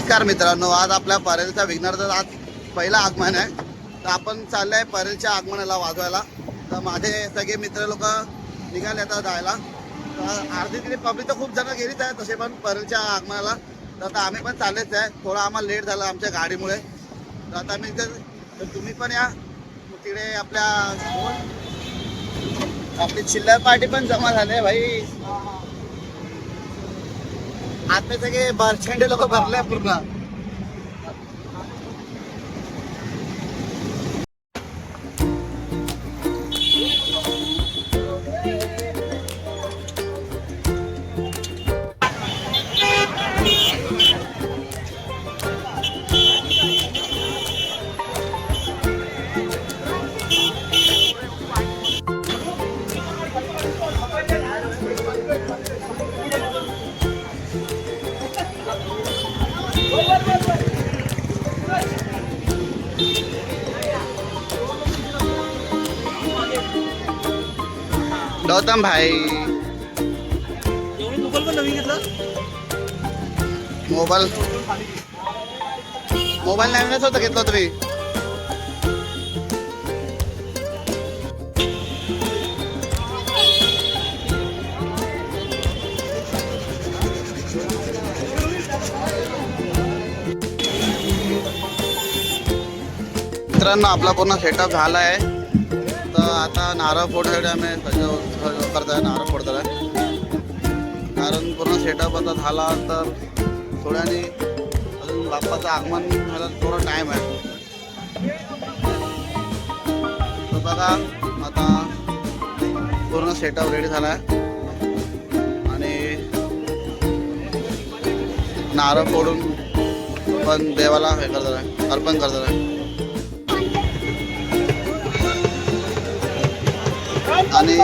नमस्कार मित्रांनो, आज आपल्या परेलचा विघ्नहर्ता आज पहिला आगमन आहे. तर आपण चालले आहे परेलच्या आगमनाला वाजवायला. तर माझे सगळे मित्र लोक निघाले आता जायला. तर अर्धी तिथे पब्लिक तर खूप जण गेलीच आहे तसे पण परेलच्या आगमनाला. तर आता आम्ही पण चाललेच आहे. थोडा आम्हाला लेट झाला आमच्या गाडीमुळे. तर आता मी तर तुम्ही पण या. तिकडे आपली चिल्लर पार्टी पण जमा झाले भाई. आता सगळे बरछेंडे लोक भरले पूर्ण. गौतम भाई मोबाईल पण नवीन घेतला. मोबाईल नवीनच होता घेतला तुम्ही. मित्रांनो आपला पूर्ण सेटअप झाला आहे. तर आता नारळ फोडण्यासाठी आम्ही सजव करतोय. नारळ फोडतोय कारण पूर्ण सेटअप आता झाला. तर थोड्याने अजून बाप्पाचं आगमन व्हायला थोडा टाईम आहे. तर बघा आता पूर्ण सेटअप रेडी झाला आहे आणि नारळ फोडून पण देवाला हे करणार आहे, अर्पण करणार आहे. आणि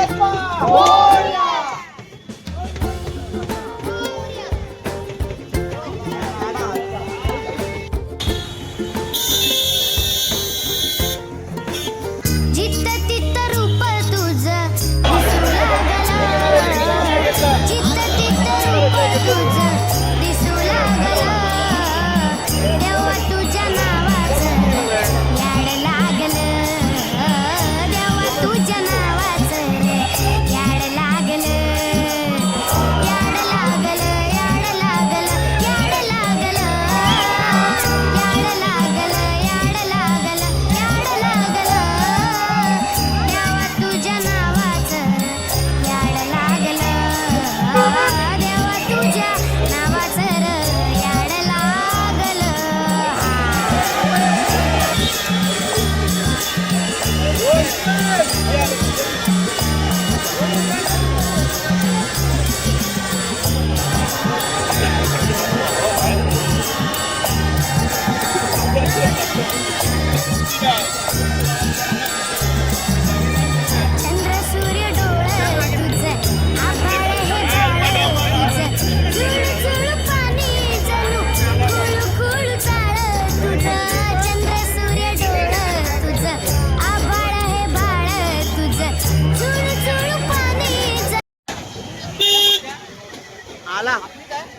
आला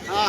हा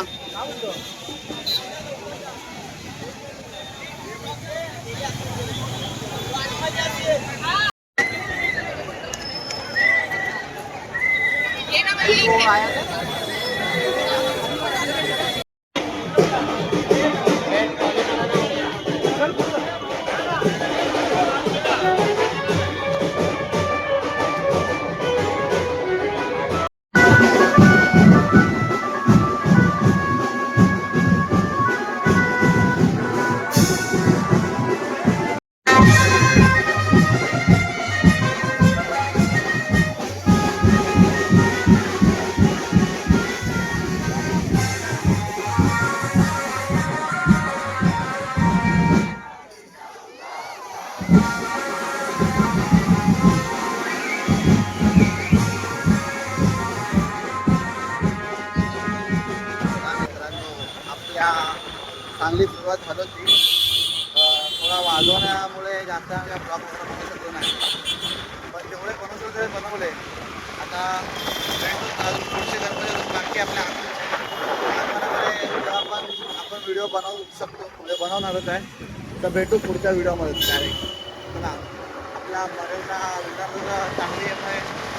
चांगली सुरुवात झाली होती. थोडा वाजवण्यामुळे जास्त ब्लॉग वगैरे बनवू शकलो नाही. पण जेवढे बनवतो ते बनवले. आता पुढचे गणपती बाकी आपल्या आगमनामध्ये जेव्हा आपण व्हिडिओ बनवू शकतो, म्हणजे बनवणारच आहे. तर भेटू पुढच्या व्हिडिओमध्ये डायरेक्ट. चला, आपला परेलचा विघ्नहर्ता चांगली येत आहे.